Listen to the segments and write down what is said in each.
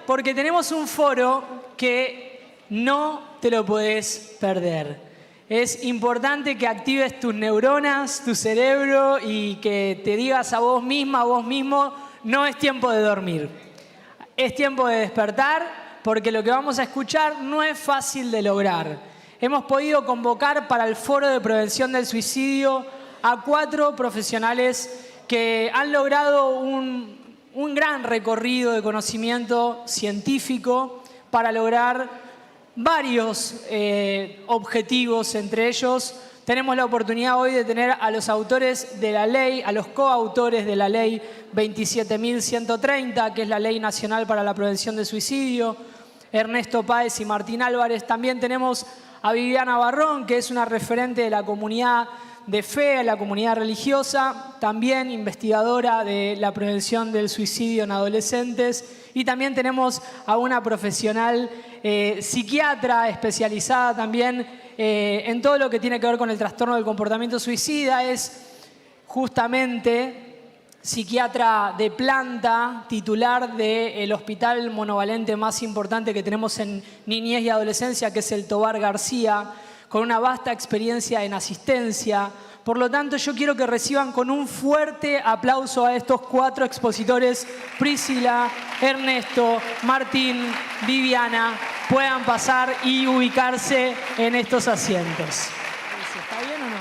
porque tenemos un foro que no te lo podés perder. Es importante que actives tus neuronas, tu cerebro y que te digas a vos misma, a vos mismo, no es tiempo de dormir. Es tiempo de despertar porque lo que vamos a escuchar no es fácil de lograr. Hemos podido convocar para el Foro de Prevención del Suicidio a 4 profesionales que han logrado un gran recorrido de conocimiento científico para lograr varios objetivos. Entre ellos tenemos la oportunidad hoy de tener a los autores de la ley, a los coautores de la ley 27.130, que es la Ley Nacional para la Prevención del Suicidio, Ernesto Páez y Martín Álvarez. También tenemos a Viviana Barrón, que es una referente de la comunidad de fe, la comunidad religiosa, también investigadora de la prevención del suicidio en adolescentes. Y también tenemos a una profesional psiquiatra especializada también en todo lo que tiene que ver con el trastorno del comportamiento suicida. Es justamente psiquiatra de planta, titular del hospital monovalente más importante que tenemos en niñez y adolescencia, que es el Tobar García, con una vasta experiencia en asistencia. Por lo tanto, yo quiero que reciban con un fuerte aplauso a estos 4 expositores: Priscila, Ernesto, Martín, Viviana. Puedan pasar y ubicarse en estos asientos. ¿Está bien o no?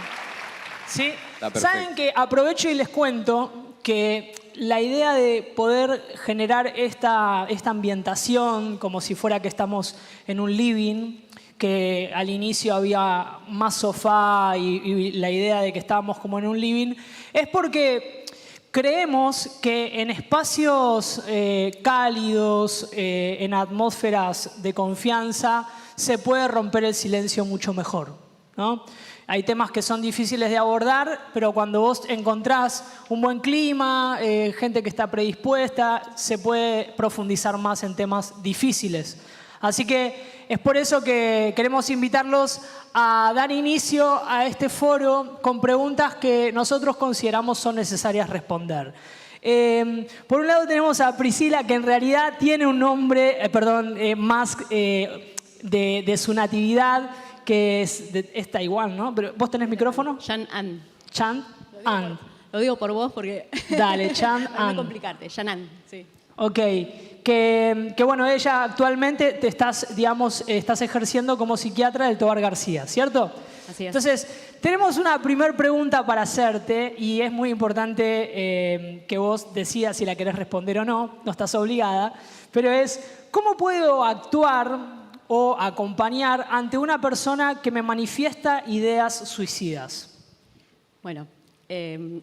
¿Sí? Saben que aprovecho y les cuento que la idea de poder generar esta ambientación como si fuera que estamos en un living, que al inicio había más sofá y la idea de que estábamos como en un living, es porque creemos que en espacios cálidos, en atmósferas de confianza, se puede romper el silencio mucho mejor, ¿no? Hay temas que son difíciles de abordar, pero cuando vos encontrás un buen clima, gente que está predispuesta, se puede profundizar más en temas difíciles. Así que es por eso que queremos invitarlos a dar inicio a este foro con preguntas que nosotros consideramos son necesarias responder. Por un lado tenemos a Priscila, que en realidad tiene un nombre, más de su natividad, que es Taiwán, ¿no? Pero ¿vos tenés micrófono? Chan An. Chan An. Lo digo por vos porque... Dale, Chan An. No complicarte, Chan An, sí. Ok. Que bueno, ella actualmente te estás ejerciendo como psiquiatra del Tobar García, ¿cierto? Así es. Entonces, tenemos una primera pregunta para hacerte y es muy importante que vos decidas si la querés responder o no, no estás obligada, pero es, ¿cómo puedo actuar o acompañar ante una persona que me manifiesta ideas suicidas? Bueno,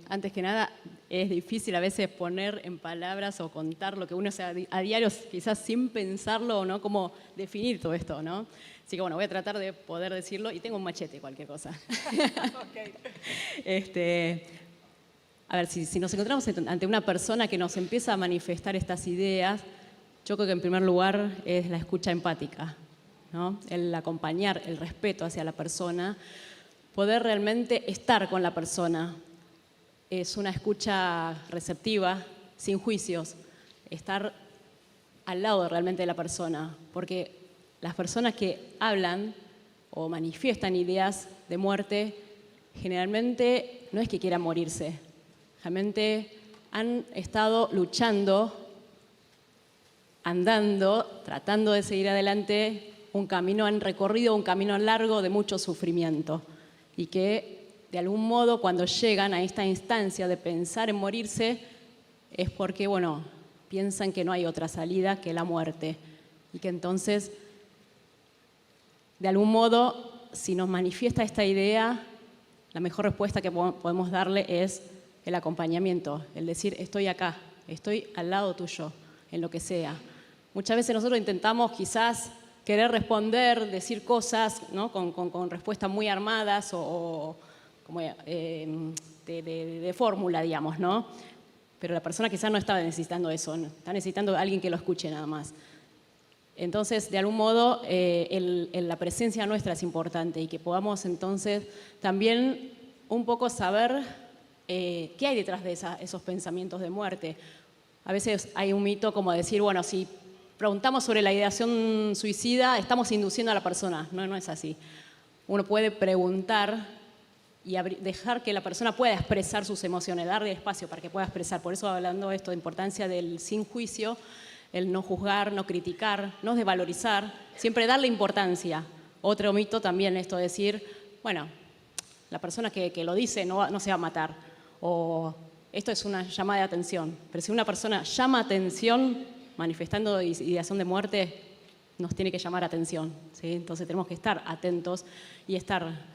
antes que nada, es difícil a veces poner en palabras o contar lo que uno hace a diario, quizás sin pensarlo, ¿no? Cómo definir todo esto, ¿no? Así que bueno, voy a tratar de poder decirlo y tengo un machete, cualquier cosa. Okay. A ver, si nos encontramos ante una persona que nos empieza a manifestar estas ideas, yo creo que en primer lugar es la escucha empática, ¿no? El acompañar, el respeto hacia la persona, poder realmente estar con la persona. Es una escucha receptiva, sin juicios, estar al lado realmente de la persona, porque las personas que hablan o manifiestan ideas de muerte, generalmente no es que quieran morirse, realmente han estado luchando, andando, tratando de seguir adelante un camino, han recorrido un camino largo de mucho sufrimiento y que de algún modo cuando llegan a esta instancia de pensar en morirse es porque, bueno, piensan que no hay otra salida que la muerte y que entonces, de algún modo, si nos manifiesta esta idea, la mejor respuesta que podemos darle es el acompañamiento, el decir, estoy acá, estoy al lado tuyo, en lo que sea. Muchas veces nosotros intentamos quizás querer responder, decir cosas, ¿no? con respuestas muy armadas o como de fórmula, digamos, ¿no? Pero la persona quizás no está necesitando eso, ¿no? Está necesitando a alguien que lo escuche nada más. Entonces, de algún modo, la presencia nuestra es importante y que podamos entonces también un poco saber qué hay detrás de esos pensamientos de muerte. A veces hay un mito como decir, bueno, si preguntamos sobre la ideación suicida, estamos induciendo a la persona. No, no es así. Uno puede preguntar y dejar que la persona pueda expresar sus emociones, darle espacio para que pueda expresar. Por eso, hablando de esto, de importancia del sin juicio, el no juzgar, no criticar, no desvalorizar, siempre darle importancia. Otro mito también esto de decir, bueno, la persona que lo dice no se va a matar, o esto es una llamada de atención. Pero si una persona llama atención manifestando ideación de muerte, nos tiene que llamar atención, ¿sí? Entonces tenemos que estar atentos y estar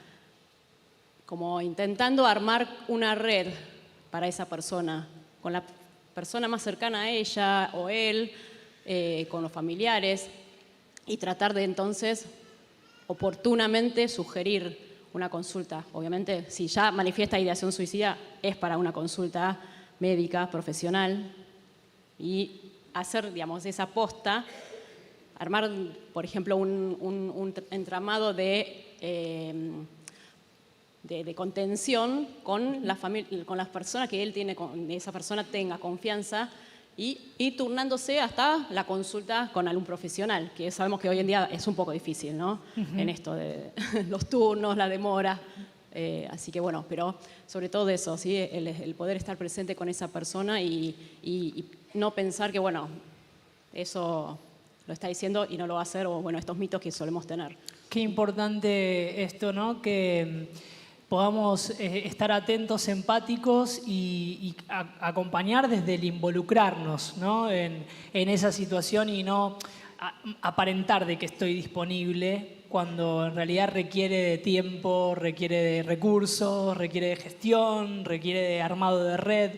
como intentando armar una red para esa persona, con la persona más cercana a ella o él, con los familiares, y tratar de entonces oportunamente sugerir una consulta. Obviamente, si ya manifiesta ideación suicida, es para una consulta médica, profesional, y hacer, digamos, esa posta, armar, por ejemplo, un entramado de contención con las personas que él tiene, con esa persona tenga confianza, y turnándose hasta la consulta con algún profesional, que sabemos que hoy en día es un poco difícil, ¿no? En esto de los turnos, la demora. Así que bueno, pero sobre todo eso, ¿sí? El poder estar presente con esa persona y no pensar que, bueno, eso lo está diciendo y no lo va a hacer, o bueno, estos mitos que solemos tener. Qué importante esto, ¿no? Que podamos estar atentos, empáticos y acompañar desde el involucrarnos, ¿no? en esa situación y no aparentar de que estoy disponible cuando en realidad requiere de tiempo, requiere de recursos, requiere de gestión, requiere de armado de red.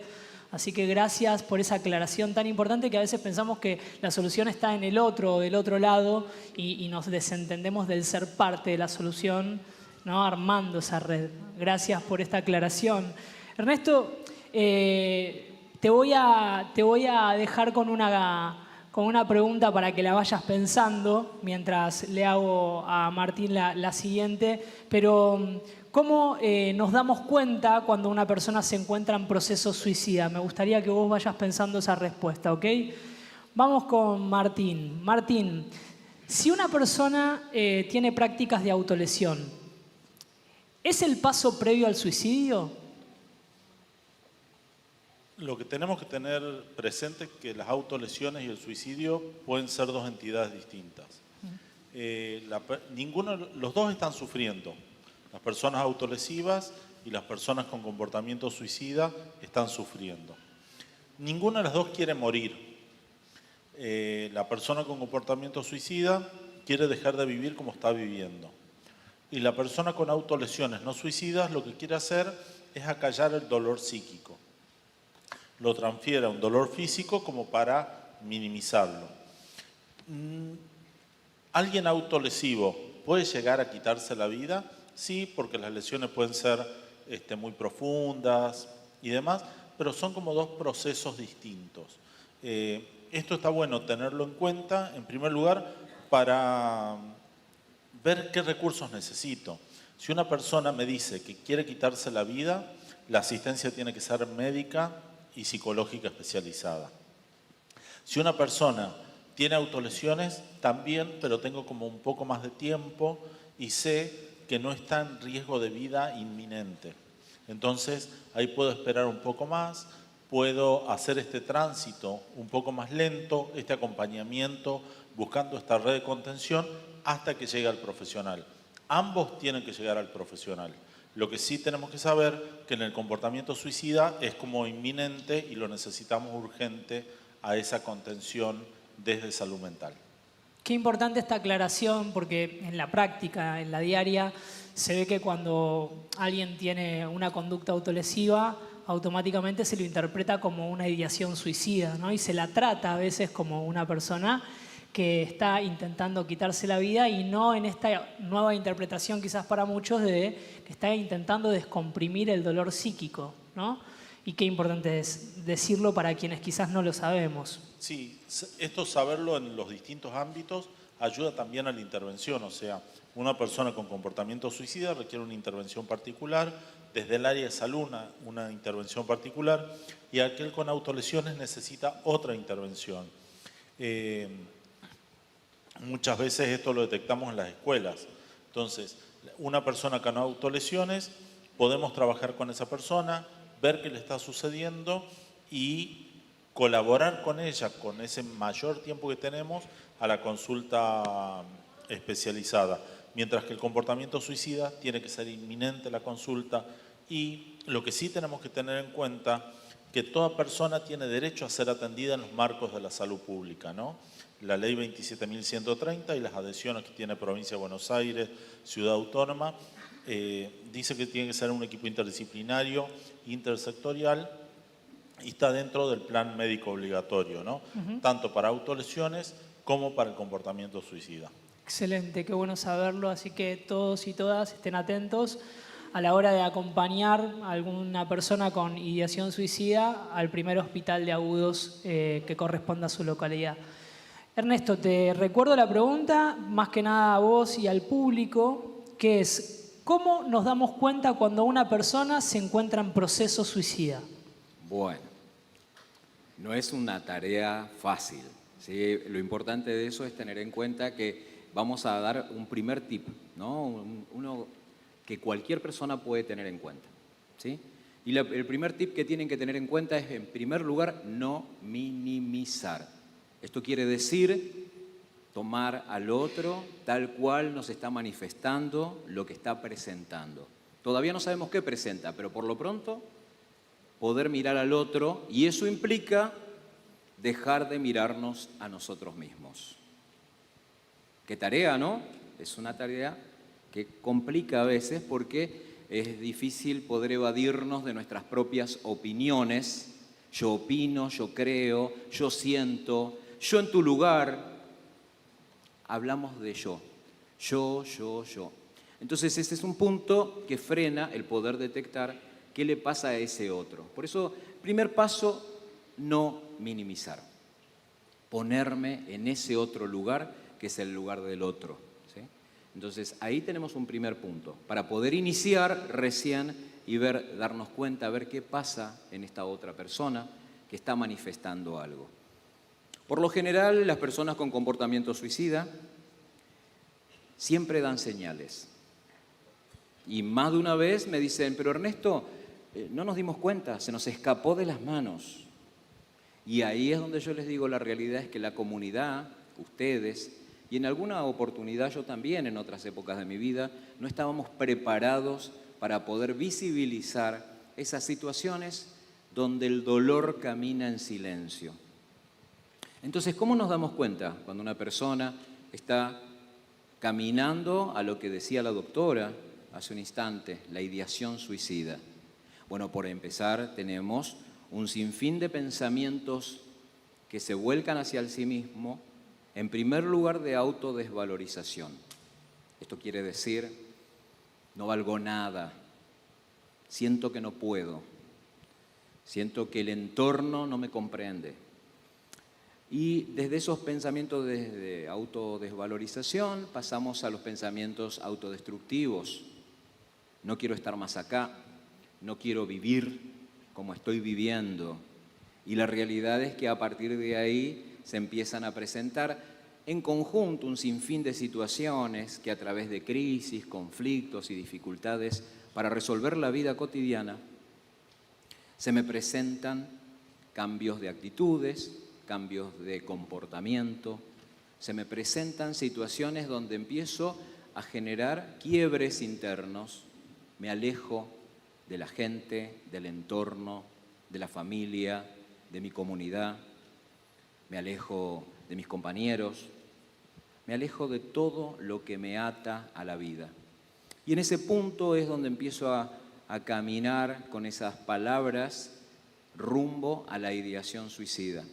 Así que gracias por esa aclaración tan importante, que a veces pensamos que la solución está en el otro, del otro lado, y nos desentendemos del ser parte de la solución, ¿no? Armando esa red. Gracias por esta aclaración. Ernesto, te voy a dejar con una pregunta para que la vayas pensando mientras le hago a Martín la siguiente. Pero, ¿cómo nos damos cuenta cuando una persona se encuentra en proceso suicida? Me gustaría que vos vayas pensando esa respuesta, ¿ok? Vamos con Martín. Martín, si una persona tiene prácticas de autolesión, ¿es el paso previo al suicidio? Lo que tenemos que tener presente es que las autolesiones y el suicidio pueden ser dos entidades distintas. Los dos están sufriendo. Las personas autolesivas y las personas con comportamiento suicida están sufriendo. Ninguna de las dos quiere morir. La persona con comportamiento suicida quiere dejar de vivir como está viviendo. Y la persona con autolesiones no suicidas lo que quiere hacer es acallar el dolor psíquico. Lo transfiere a un dolor físico como para minimizarlo. ¿Alguien autolesivo puede llegar a quitarse la vida? Sí, porque las lesiones pueden ser muy profundas y demás, pero son como dos procesos distintos. Esto está bueno tenerlo en cuenta, en primer lugar, para ver qué recursos necesito. Si una persona me dice que quiere quitarse la vida, la asistencia tiene que ser médica y psicológica especializada. Si una persona tiene autolesiones, también, pero tengo como un poco más de tiempo y sé que no está en riesgo de vida inminente. Entonces, ahí puedo esperar un poco más, puedo hacer este tránsito un poco más lento, este acompañamiento, buscando esta red de contención hasta que llegue al profesional. Ambos tienen que llegar al profesional. Lo que sí tenemos que saber que en el comportamiento suicida es como inminente y lo necesitamos urgente a esa contención desde salud mental. Qué importante esta aclaración, porque en la práctica, en la diaria, se ve que cuando alguien tiene una conducta autolesiva, automáticamente se lo interpreta como una ideación suicida, ¿no? Y se la trata a veces como una persona que está intentando quitarse la vida, y no en esta nueva interpretación quizás para muchos de que está intentando descomprimir el dolor psíquico, ¿no? Y qué importante es decirlo para quienes quizás no lo sabemos. Sí, esto saberlo en los distintos ámbitos ayuda también a la intervención, o sea, una persona con comportamiento suicida requiere una intervención particular, desde el área de salud una intervención particular, y aquel con autolesiones necesita otra intervención. Muchas veces esto lo detectamos en las escuelas. Entonces, una persona con autolesiones, podemos trabajar con esa persona, ver qué le está sucediendo y colaborar con ella, con ese mayor tiempo que tenemos, a la consulta especializada. Mientras que el comportamiento suicida tiene que ser inminente la consulta, y lo que sí tenemos que tener en cuenta que toda persona tiene derecho a ser atendida en los marcos de la salud pública, ¿no? La ley 27.130 y las adhesiones que tiene Provincia de Buenos Aires, Ciudad Autónoma, dice que tiene que ser un equipo interdisciplinario, intersectorial, y está dentro del plan médico obligatorio, ¿no? Tanto para autolesiones como para el comportamiento suicida. Excelente, qué bueno saberlo. Así que todos y todas estén atentos a la hora de acompañar a alguna persona con ideación suicida al primer hospital de agudos que corresponda a su localidad. Ernesto, te recuerdo la pregunta, más que nada a vos y al público, que es, ¿cómo nos damos cuenta cuando una persona se encuentra en proceso suicida? Bueno, no es una tarea fácil, ¿sí? Lo importante de eso es tener en cuenta que vamos a dar un primer tip, ¿no? Uno que cualquier persona puede tener en cuenta, ¿sí? Y el primer tip que tienen que tener en cuenta es, en primer lugar, no minimizar. Esto quiere decir tomar al otro tal cual nos está manifestando lo que está presentando. Todavía no sabemos qué presenta, pero por lo pronto poder mirar al otro, y eso implica dejar de mirarnos a nosotros mismos. Qué tarea, ¿no? Es una tarea que complica a veces porque es difícil poder evadirnos de nuestras propias opiniones. Yo opino, yo creo, yo siento, yo en tu lugar. Hablamos de yo. Yo. Entonces ese es un punto que frena el poder detectar qué le pasa a ese otro. Por eso, primer paso, no minimizar. Ponerme en ese otro lugar que es el lugar del otro, ¿sí? Entonces ahí tenemos un primer punto para poder iniciar recién y darnos cuenta, ver qué pasa en esta otra persona que está manifestando algo. Por lo general, las personas con comportamiento suicida siempre dan señales. Y más de una vez me dicen, pero Ernesto, no nos dimos cuenta, se nos escapó de las manos. Y ahí es donde yo les digo, la realidad es que la comunidad, ustedes, y en alguna oportunidad yo también en otras épocas de mi vida, no estábamos preparados para poder visibilizar esas situaciones donde el dolor camina en silencio. Entonces, ¿cómo nos damos cuenta cuando una persona está caminando a lo que decía la doctora hace un instante, la ideación suicida? Bueno, por empezar, tenemos un sinfín de pensamientos que se vuelcan hacia el sí mismo, en primer lugar de autodesvalorización. Esto quiere decir, no valgo nada, siento que no puedo, siento que el entorno no me comprende. Y desde esos pensamientos de autodesvalorización pasamos a los pensamientos autodestructivos. No quiero estar más acá, no quiero vivir como estoy viviendo. Y la realidad es que a partir de ahí se empiezan a presentar en conjunto un sinfín de situaciones que a través de crisis, conflictos y dificultades para resolver la vida cotidiana se me presentan cambios de actitudes, cambios de comportamiento, se me presentan situaciones donde empiezo a generar quiebres internos, me alejo de la gente, del entorno, de la familia, de mi comunidad, me alejo de mis compañeros, me alejo de todo lo que me ata a la vida. Y en ese punto es donde empiezo a caminar con esas palabras rumbo a la ideación suicida.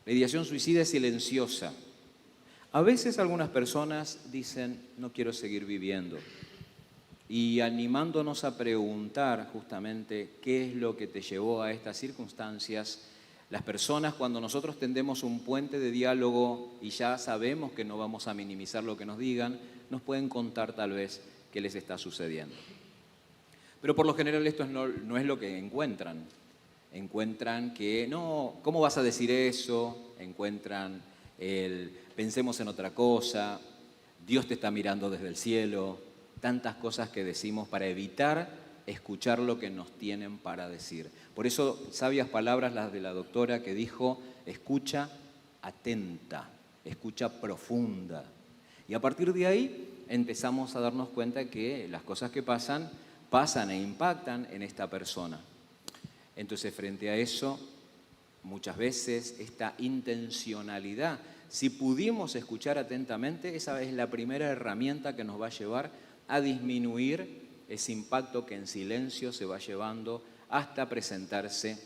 La ideación suicida es silenciosa. A veces algunas personas dicen, no quiero seguir viviendo. Y animándonos a preguntar justamente qué es lo que te llevó a estas circunstancias, las personas, cuando nosotros tendemos un puente de diálogo y ya sabemos que no vamos a minimizar lo que nos digan, nos pueden contar tal vez qué les está sucediendo. Pero por lo general esto no es lo que encuentran. Encuentran que, no, ¿cómo vas a decir eso? Encuentran el pensemos en otra cosa, Dios te está mirando desde el cielo, tantas cosas que decimos para evitar escuchar lo que nos tienen para decir. Por eso, sabias palabras las de la doctora que dijo, escucha atenta, escucha profunda. Y a partir de ahí empezamos a darnos cuenta que las cosas que pasan e impactan en esta persona. Entonces, frente a eso, muchas veces esta intencionalidad, si pudimos escuchar atentamente, esa es la primera herramienta que nos va a llevar a disminuir ese impacto que en silencio se va llevando hasta presentarse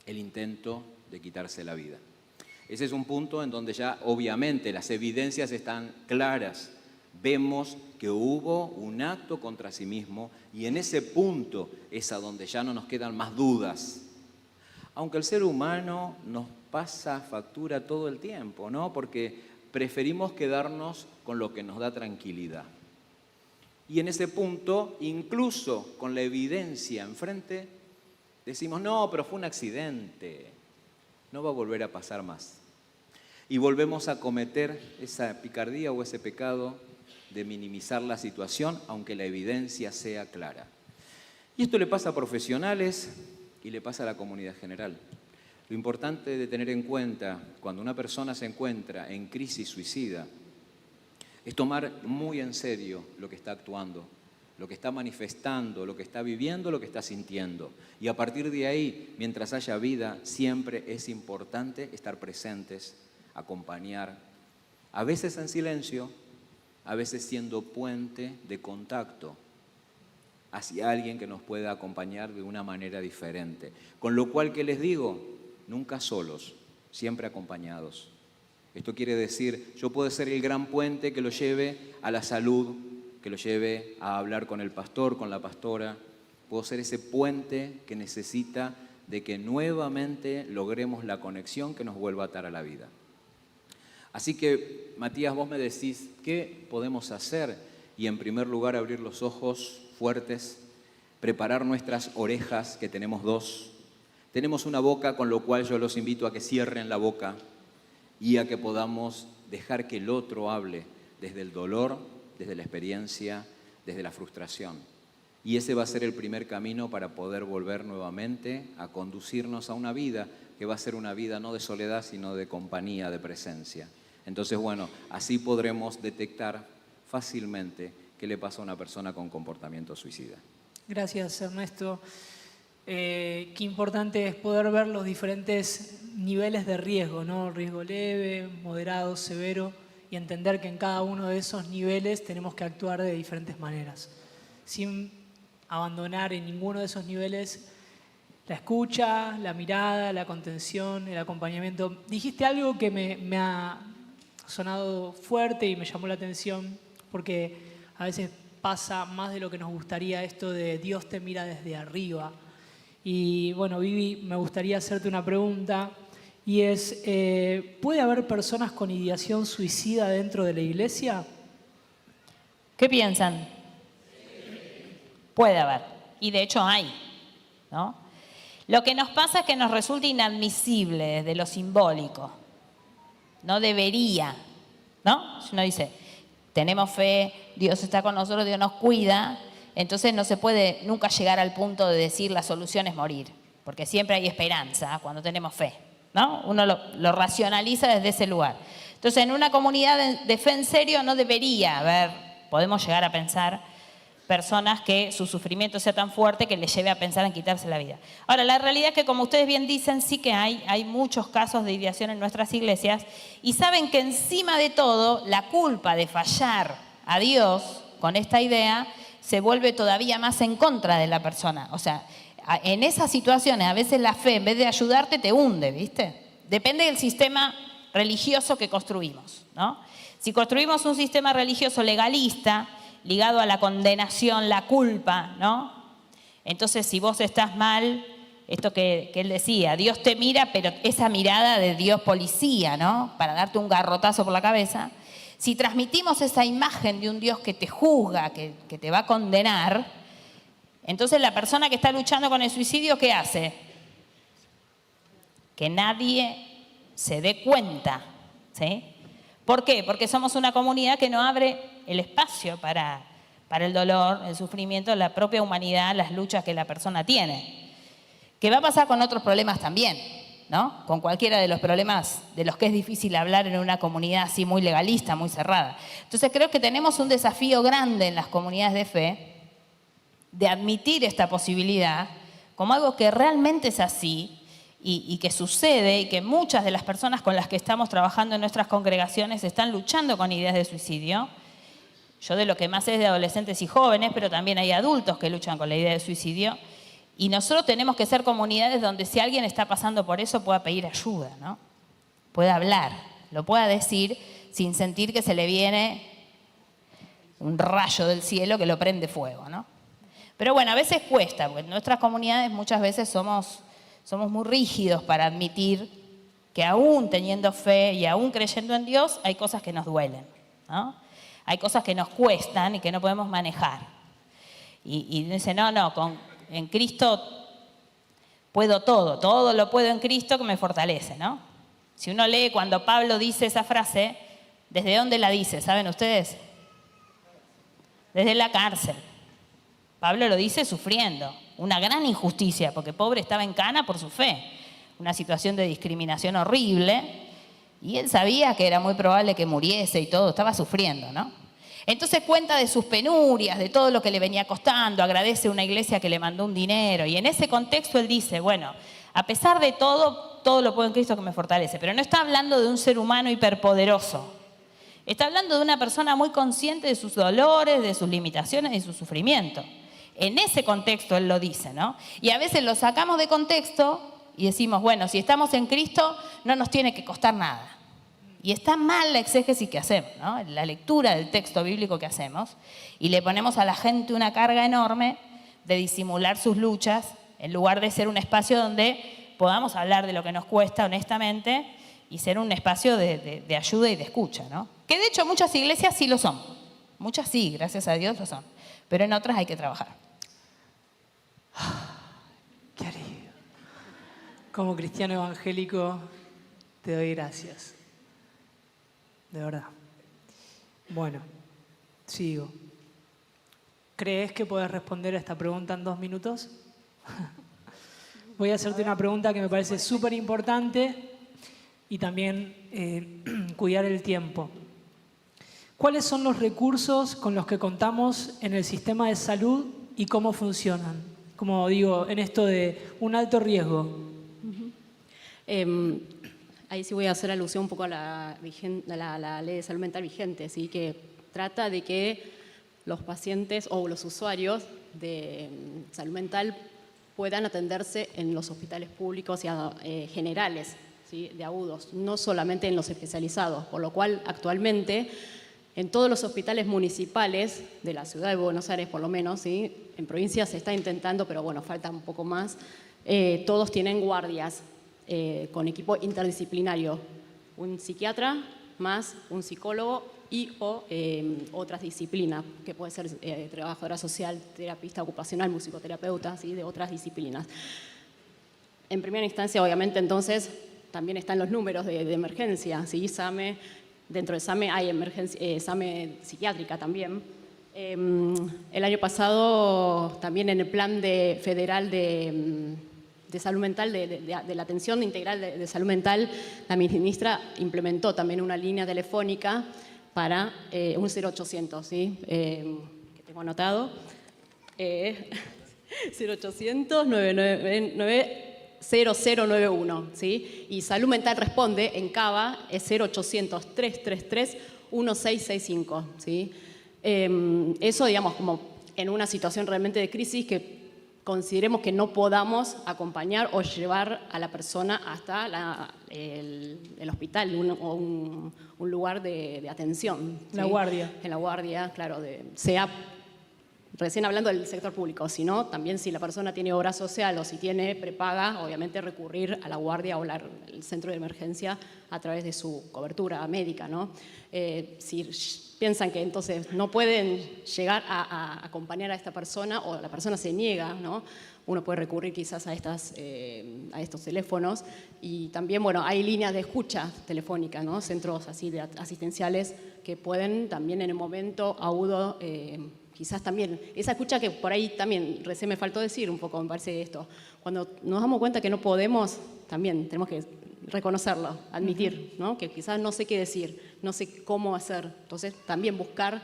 el intento de quitarse la vida. Ese es un punto en donde ya obviamente las evidencias están claras. Vemos que hubo un acto contra sí mismo y en ese punto es a donde ya no nos quedan más dudas. Aunque el ser humano nos pasa factura todo el tiempo, ¿no? Porque preferimos quedarnos con lo que nos da tranquilidad. Y en ese punto, incluso con la evidencia enfrente, decimos, no, pero fue un accidente, no va a volver a pasar más. Y volvemos a cometer esa picardía o ese pecado de minimizar la situación, aunque la evidencia sea clara. Y esto le pasa a profesionales y le pasa a la comunidad general. Lo importante de tener en cuenta cuando una persona se encuentra en crisis suicida es tomar muy en serio lo que está actuando, lo que está manifestando, lo que está viviendo, lo que está sintiendo. Y a partir de ahí, mientras haya vida, siempre es importante estar presentes, acompañar, a veces en silencio, a veces siendo puente de contacto hacia alguien que nos pueda acompañar de una manera diferente. Con lo cual, ¿qué les digo? Nunca solos, siempre acompañados. Esto quiere decir, yo puedo ser el gran puente que lo lleve a la salud, que lo lleve a hablar con el pastor, con la pastora. Puedo ser ese puente que necesita de que nuevamente logremos la conexión que nos vuelva a atar a la vida. Así que, Matías, vos me decís, ¿qué podemos hacer? Y en primer lugar, abrir los ojos fuertes, preparar nuestras orejas, que tenemos dos. Tenemos una boca, con lo cual yo los invito a que cierren la boca y a que podamos dejar que el otro hable desde el dolor, desde la experiencia, desde la frustración. Y ese va a ser el primer camino para poder volver nuevamente a conducirnos a una vida que va a ser una vida no de soledad, sino de compañía, de presencia. Entonces, bueno, así podremos detectar fácilmente qué le pasa a una persona con comportamiento suicida. Gracias, Ernesto. Qué importante es poder ver los diferentes niveles de riesgo, ¿no? Riesgo leve, moderado, severo, y entender que en cada uno de esos niveles tenemos que actuar de diferentes maneras, sin abandonar en ninguno de esos niveles la escucha, la mirada, la contención, el acompañamiento. Dijiste algo que me ha sonado fuerte y me llamó la atención, porque a veces pasa más de lo que nos gustaría esto de Dios te mira desde arriba. Y bueno, Vivi, me gustaría hacerte una pregunta, y es, ¿puede haber personas con ideación suicida dentro de la iglesia? ¿Qué piensan? Puede haber, y de hecho hay, ¿no? Lo que nos pasa es que nos resulta inadmisible desde lo simbólico. No debería, ¿no? Si uno dice, tenemos fe, Dios está con nosotros, Dios nos cuida, entonces no se puede nunca llegar al punto de decir la solución es morir, porque siempre hay esperanza cuando tenemos fe, ¿no? Uno lo racionaliza desde ese lugar. Entonces, en una comunidad de fe en serio no debería haber, podemos llegar a pensar, personas que su sufrimiento sea tan fuerte que les lleve a pensar en quitarse la vida. Ahora, la realidad es que, como ustedes bien dicen, sí que hay muchos casos de ideación en nuestras iglesias, y saben que encima de todo, la culpa de fallar a Dios con esta idea se vuelve todavía más en contra de la persona. O sea, en esas situaciones a veces la fe, en vez de ayudarte, te hunde, ¿viste? Depende del sistema religioso que construimos, ¿no? Si construimos un sistema religioso legalista, ligado a la condenación, la culpa, ¿no? Entonces, si vos estás mal, esto que él decía, Dios te mira, pero esa mirada de Dios policía, ¿no? Para darte un garrotazo por la cabeza. Si transmitimos esa imagen de un Dios que te juzga, que te va a condenar, entonces la persona que está luchando con el suicidio, ¿qué hace? Que nadie se dé cuenta ¿sí? ¿Por qué? Porque somos una comunidad que no abre el espacio para el dolor, el sufrimiento, la propia humanidad, las luchas que la persona tiene. ¿Qué va a pasar con otros problemas también? ¿No? Con cualquiera de los problemas de los que es difícil hablar en una comunidad así muy legalista, muy cerrada. Entonces creo que tenemos un desafío grande en las comunidades de fe de admitir esta posibilidad como algo que realmente es así y que sucede y que muchas de las personas con las que estamos trabajando en nuestras congregaciones están luchando con ideas de suicidio. Yo de lo que más sé es de adolescentes y jóvenes, pero también hay adultos que luchan con la idea de suicidio. Y nosotros tenemos que ser comunidades donde si alguien está pasando por eso pueda pedir ayuda, ¿no? Pueda hablar, lo pueda decir sin sentir que se le viene un rayo del cielo que lo prende fuego, ¿no? Pero bueno, a veces cuesta, porque en nuestras comunidades muchas veces somos muy rígidos para admitir que aún teniendo fe y aún creyendo en Dios hay cosas que nos duelen, ¿no? Hay cosas que nos cuestan y que no podemos manejar. Y dice, no, en Cristo puedo todo lo puedo en Cristo que me fortalece, ¿no? Si uno lee cuando Pablo dice esa frase, ¿desde dónde la dice? ¿Saben ustedes? Desde la cárcel. Pablo lo dice sufriendo, una gran injusticia, porque pobre estaba en cana por su fe, una situación de discriminación horrible, y él sabía que era muy probable que muriese y todo, estaba sufriendo, ¿no? Entonces cuenta de sus penurias, de todo lo que le venía costando, agradece a una iglesia que le mandó un dinero, y en ese contexto él dice, bueno, a pesar de todo lo puedo en Cristo que me fortalece, pero no está hablando de un ser humano hiperpoderoso, está hablando de una persona muy consciente de sus dolores, de sus limitaciones y de su sufrimiento. En ese contexto él lo dice, ¿no? Y a veces lo sacamos de contexto y decimos, bueno, si estamos en Cristo no nos tiene que costar nada. Y está mal la exégesis que hacemos, ¿no? La lectura del texto bíblico que hacemos, y le ponemos a la gente una carga enorme de disimular sus luchas en lugar de ser un espacio donde podamos hablar de lo que nos cuesta honestamente y ser un espacio de ayuda y de escucha, ¿no? Que de hecho muchas iglesias sí lo son. Muchas sí, gracias a Dios lo son. Pero en otras hay que trabajar. Qué alivio. Como cristiano evangélico te doy gracias. De verdad. Bueno, sigo. ¿Crees que puedes responder a esta pregunta en 2 minutos? Voy a hacerte una pregunta que me parece súper importante y también cuidar el tiempo. ¿Cuáles son los recursos con los que contamos en el sistema de salud y cómo funcionan? Como digo, en esto de un alto riesgo. Ahí sí voy a hacer alusión un poco a la ley de salud mental vigente, ¿sí? Que trata de que los pacientes o los usuarios de salud mental puedan atenderse en los hospitales públicos y generales, ¿sí? De agudos, no solamente en los especializados, por lo cual actualmente en todos los hospitales municipales de la ciudad de Buenos Aires, por lo menos, ¿sí? En provincias se está intentando, pero bueno, falta un poco más, todos tienen guardias con equipo interdisciplinario, un psiquiatra más un psicólogo y otras disciplinas, que puede ser trabajadora social, terapista ocupacional, musicoterapeuta, ¿sí? De otras disciplinas. En primera instancia, obviamente, entonces, también están los números de emergencia, ¿sí? SAME, dentro de SAME hay SAME psiquiátrica también. El año pasado, también en el plan federal de salud mental, de la atención integral de salud mental, la ministra implementó también una línea telefónica para un 0800, ¿sí? Que tengo anotado. 0800 999 0091, ¿sí? Y Salud Mental Responde en Cava es 0800 333 1665, ¿sí? Eso, digamos, como en una situación realmente de crisis que consideremos que no podamos acompañar o llevar a la persona hasta el hospital o un lugar de atención, ¿sí? La guardia. En la guardia, claro, sea recién hablando del sector público, sino también si la persona tiene obra social o si tiene prepaga, obviamente recurrir a la guardia o el centro de emergencia a través de su cobertura médica, ¿no? Si piensan que entonces no pueden llegar a acompañar a esta persona o la persona se niega, ¿no? Uno puede recurrir quizás a estos teléfonos y también, bueno, hay líneas de escucha telefónica, ¿no? Centros así de asistenciales que pueden también en el momento agudo, quizás también, esa escucha que por ahí también, recién me faltó decir un poco, me parece esto, cuando nos damos cuenta que no podemos, también tenemos que reconocerlo, admitir, ¿no? Que quizás no sé qué decir, no sé cómo hacer, entonces también buscar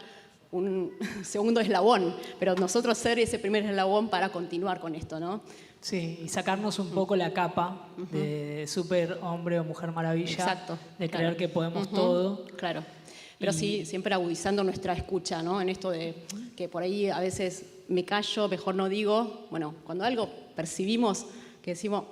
un segundo eslabón, pero nosotros ser ese primer eslabón para continuar con esto, ¿no? Sí, y sacarnos un poco la capa de super hombre o mujer maravilla, Exacto, de claro. creer que podemos todo. Claro, pero sí, siempre agudizando nuestra escucha, ¿no? En esto de que por ahí a veces me callo, mejor no digo. Bueno, cuando algo percibimos que decimos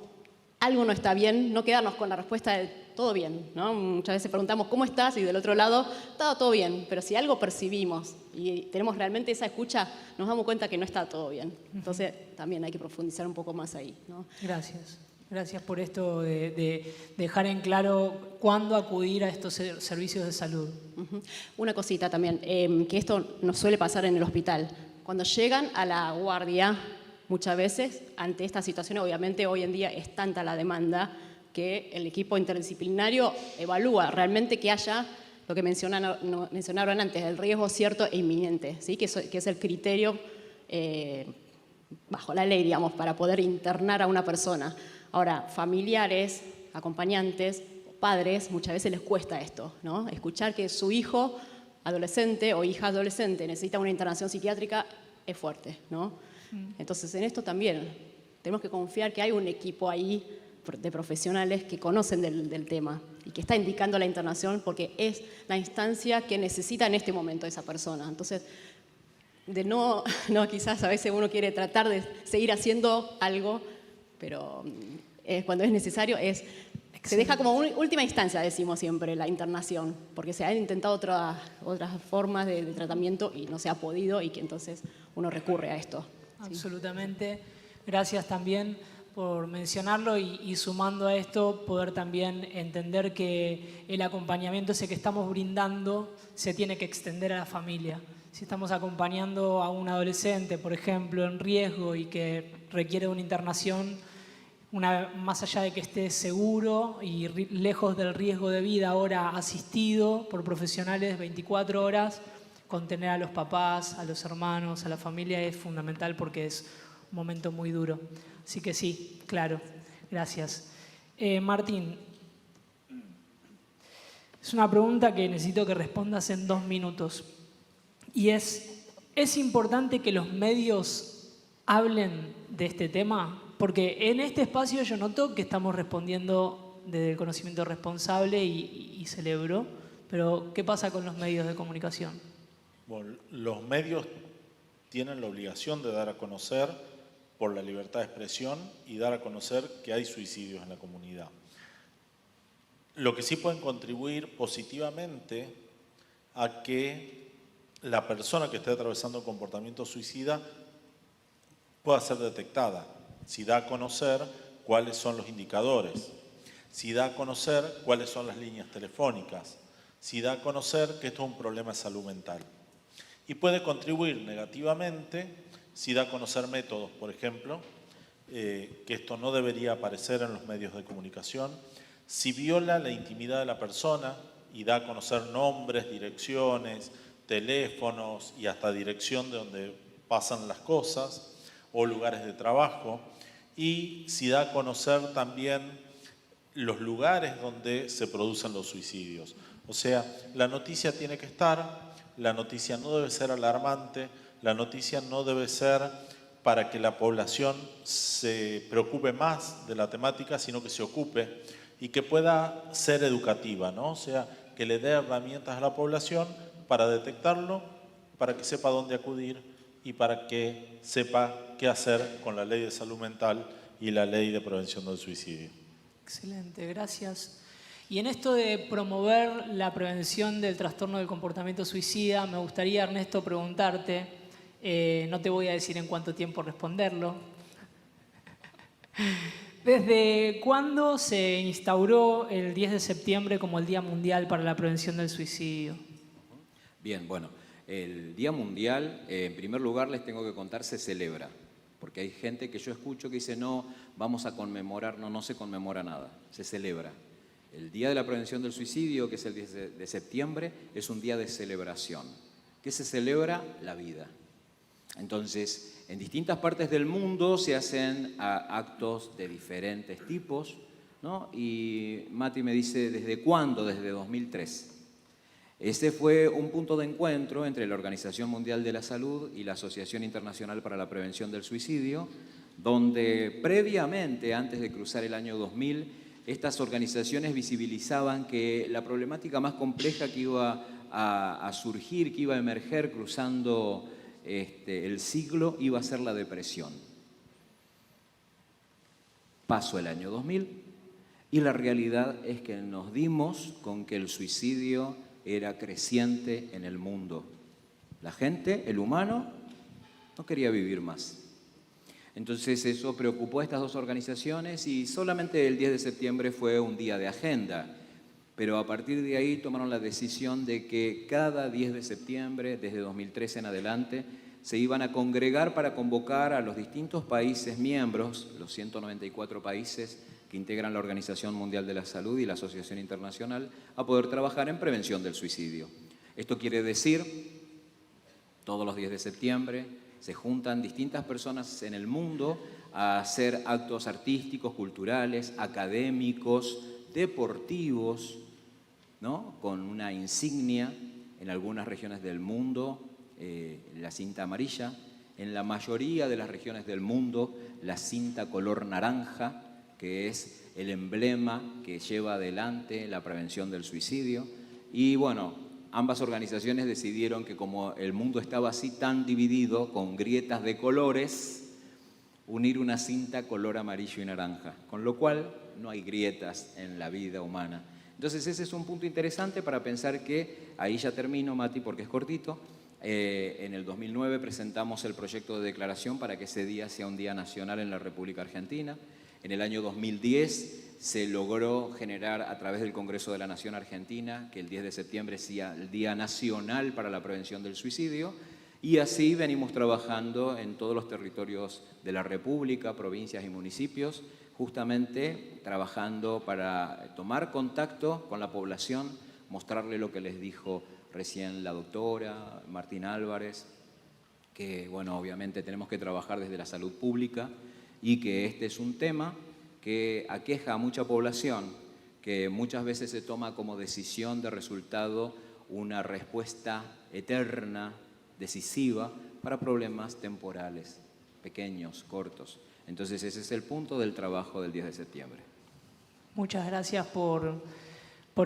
algo no está bien, no quedarnos con la respuesta de todo bien, ¿no? Muchas veces preguntamos ¿cómo estás? Y del otro lado, está todo bien, pero si algo percibimos y tenemos realmente esa escucha, nos damos cuenta que no está todo bien. Entonces también hay que profundizar un poco más ahí, ¿no? Gracias. Gracias por esto de dejar en claro cuándo acudir a estos servicios de salud. Una cosita también, que esto nos suele pasar en el hospital. Cuando llegan a la guardia, muchas veces, ante esta situación, obviamente hoy en día es tanta la demanda que el equipo interdisciplinario evalúa realmente que haya lo que mencionaron antes, el riesgo cierto e inminente, ¿sí? que es el criterio bajo la ley, digamos, para poder internar a una persona. Ahora, familiares, acompañantes, padres, muchas veces les cuesta esto, ¿no? Escuchar que su hijo adolescente o hija adolescente necesita una internación psiquiátrica es fuerte, ¿no? Entonces, en esto también tenemos que confiar que hay un equipo ahí de profesionales que conocen del tema y que está indicando la internación porque es la instancia que necesita en este momento esa persona. Entonces, quizás a veces uno quiere tratar de seguir haciendo algo, pero cuando es necesario se deja como última instancia, decimos siempre, la internación, porque se han intentado otras formas de tratamiento y no se ha podido y que entonces uno recurre a esto. Absolutamente. Gracias también por mencionarlo y sumando a esto, poder también entender que el acompañamiento ese que estamos brindando se tiene que extender a la familia. Si estamos acompañando a un adolescente, por ejemplo, en riesgo y que requiere una internación, más allá de que esté seguro y lejos del riesgo de vida, ahora asistido por profesionales 24 horas, contener a los papás, a los hermanos, a la familia es fundamental porque es un momento muy duro. Así que sí, claro, gracias. Martín, es una pregunta que necesito que respondas en 2 minutos. Y ¿es importante que los medios hablen de este tema? Porque en este espacio yo noto que estamos respondiendo desde el conocimiento responsable y celebro, pero ¿qué pasa con los medios de comunicación? Bueno, los medios tienen la obligación de dar a conocer por la libertad de expresión y dar a conocer que hay suicidios en la comunidad. Lo que sí pueden contribuir positivamente a que la persona que esté atravesando un comportamiento suicida pueda ser detectada, si da a conocer cuáles son los indicadores, si da a conocer cuáles son las líneas telefónicas, si da a conocer que esto es un problema de salud mental. Y puede contribuir negativamente si da a conocer métodos, por ejemplo, que esto no debería aparecer en los medios de comunicación, si viola la intimidad de la persona y da a conocer nombres, direcciones, teléfonos y hasta dirección de donde pasan las cosas o lugares de trabajo, y si da a conocer también los lugares donde se producen los suicidios. O sea, la noticia tiene que estar, la noticia no debe ser alarmante, la noticia no debe ser para que la población se preocupe más de la temática, sino que se ocupe y que pueda ser educativa, ¿no? O sea, que le dé herramientas a la población para detectarlo, para que sepa dónde acudir y para que sepa qué hacer con la ley de salud mental y la ley de prevención del suicidio. Excelente, gracias. Y en esto de promover la prevención del trastorno del comportamiento suicida, me gustaría, Ernesto, preguntarte, No te voy a decir en cuánto tiempo responderlo. ¿Desde cuándo se instauró el 10 de septiembre como el Día Mundial para la Prevención del Suicidio? Bien, bueno, el Día Mundial, en primer lugar les tengo que contar, se celebra. Porque hay gente que yo escucho que dice, no, vamos a conmemorar, no se conmemora nada, se celebra. El Día de la Prevención del Suicidio, que es el 10 de septiembre, es un día de celebración. ¿Qué se celebra? La vida. Entonces, en distintas partes del mundo se hacen actos de diferentes tipos, ¿no? Y Mati me dice, ¿desde cuándo? Desde 2003. Ese fue un punto de encuentro entre la Organización Mundial de la Salud y la Asociación Internacional para la Prevención del Suicidio, donde previamente, antes de cruzar el año 2000, estas organizaciones visibilizaban que la problemática más compleja que iba a surgir, que iba a emerger cruzando el siglo, iba a ser la depresión. Pasó el año 2000 y la realidad es que nos dimos con que el suicidio era creciente en el mundo. La gente, el humano, no quería vivir más. Entonces eso preocupó a estas dos organizaciones y solamente el 10 de septiembre fue un día de agenda. Pero a partir de ahí tomaron la decisión de que cada 10 de septiembre, desde 2013 en adelante, se iban a congregar para convocar a los distintos países miembros, los 194 países que integran la Organización Mundial de la Salud y la Asociación Internacional, a poder trabajar en prevención del suicidio. Esto quiere decir, todos los 10 de septiembre se juntan distintas personas en el mundo a hacer actos artísticos, culturales, académicos, deportivos, ¿no? Con una insignia en algunas regiones del mundo, la cinta amarilla, en la mayoría de las regiones del mundo, la cinta color naranja, que es el emblema que lleva adelante la prevención del suicidio. Y bueno, ambas organizaciones decidieron que como el mundo estaba así tan dividido, con grietas de colores, unir una cinta color amarillo y naranja, con lo cual no hay grietas en la vida humana. Entonces ese es un punto interesante para pensar que, ahí ya termino, Mati, porque es cortito, en el 2009 presentamos el proyecto de declaración para que ese día sea un día nacional en la República Argentina. En el año 2010 se logró generar a través del Congreso de la Nación Argentina que el 10 de septiembre sea el Día Nacional para la Prevención del Suicidio, y así venimos trabajando en todos los territorios de la República, provincias y municipios, justamente trabajando para tomar contacto con la población, mostrarle lo que les dijo recién la doctora Martín Álvarez, que bueno, obviamente tenemos que trabajar desde la salud pública y que este es un tema que aqueja a mucha población, que muchas veces se toma como decisión de resultado una respuesta eterna, decisiva, para problemas temporales, pequeños, cortos. Entonces ese es el punto del trabajo del 10 de septiembre. Muchas gracias por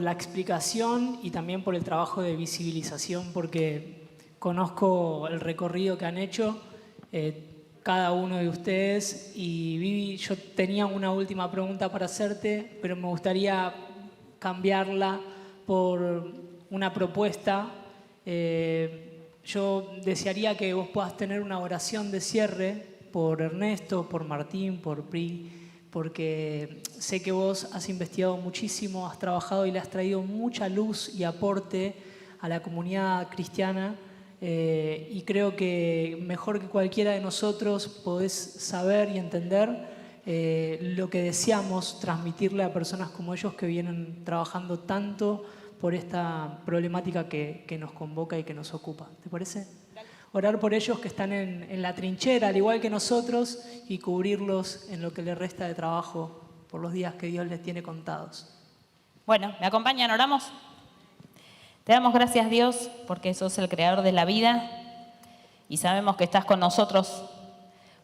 la explicación y también por el trabajo de visibilización, porque conozco el recorrido que han hecho cada uno de ustedes. Y Vivi, yo tenía una última pregunta para hacerte, pero me gustaría cambiarla por una propuesta. Yo desearía que vos puedas tener una oración de cierre por Ernesto, por Martín, por Pri, porque sé que vos has investigado muchísimo, has trabajado y le has traído mucha luz y aporte a la comunidad cristiana, y creo que mejor que cualquiera de nosotros podés saber y entender lo que deseamos transmitirle a personas como ellos que vienen trabajando tanto por esta problemática que nos convoca y que nos ocupa. ¿Te parece? Orar por ellos que están en la trinchera, al igual que nosotros, y cubrirlos en lo que les resta de trabajo por los días que Dios les tiene contados. Bueno, ¿me acompañan? ¿Oramos? Te damos gracias, Dios, porque sos el creador de la vida y sabemos que estás con nosotros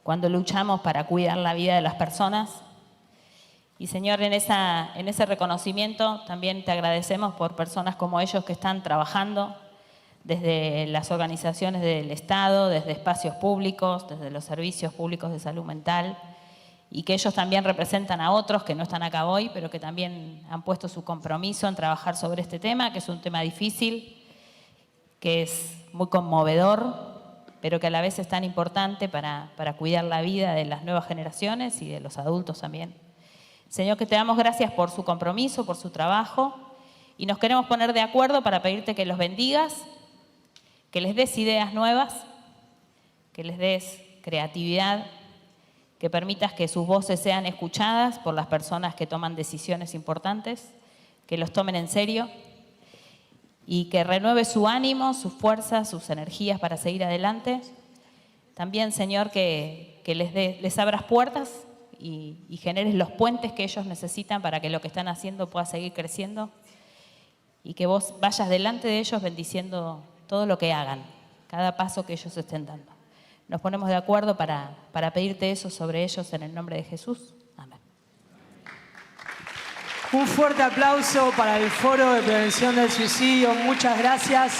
cuando luchamos para cuidar la vida de las personas. Y Señor, en ese reconocimiento también te agradecemos por personas como ellos que están trabajando desde las organizaciones del Estado, desde espacios públicos, desde los servicios públicos de salud mental, y que ellos también representan a otros que no están acá hoy, pero que también han puesto su compromiso en trabajar sobre este tema, que es un tema difícil, que es muy conmovedor, pero que a la vez es tan importante para cuidar la vida de las nuevas generaciones y de los adultos también. Señor, que te damos gracias por su compromiso, por su trabajo, y nos queremos poner de acuerdo para pedirte que los bendigas, que les des ideas nuevas, que les des creatividad, que permitas que sus voces sean escuchadas por las personas que toman decisiones importantes, que los tomen en serio y que renueve su ánimo, sus fuerzas, sus energías para seguir adelante. También, Señor, que les abras puertas y generes los puentes que ellos necesitan para que lo que están haciendo pueda seguir creciendo y que vos vayas delante de ellos bendiciendo todo lo que hagan, cada paso que ellos estén dando. Nos ponemos de acuerdo para pedirte eso sobre ellos en el nombre de Jesús. Amén. Un fuerte aplauso para el Foro de Prevención del Suicidio. Muchas gracias.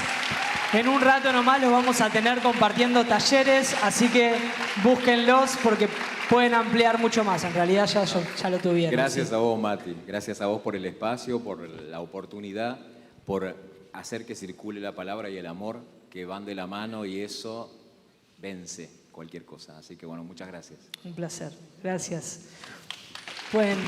En un rato nomás los vamos a tener compartiendo talleres, así que búsquenlos porque pueden ampliar mucho más. En realidad ya lo tuvieron. Gracias ¿sí? a vos, Mati. Gracias a vos por el espacio, por la oportunidad, por hacer que circule la palabra y el amor que van de la mano, y eso vence cualquier cosa. Así que bueno, muchas gracias. Un placer. Gracias. Pueden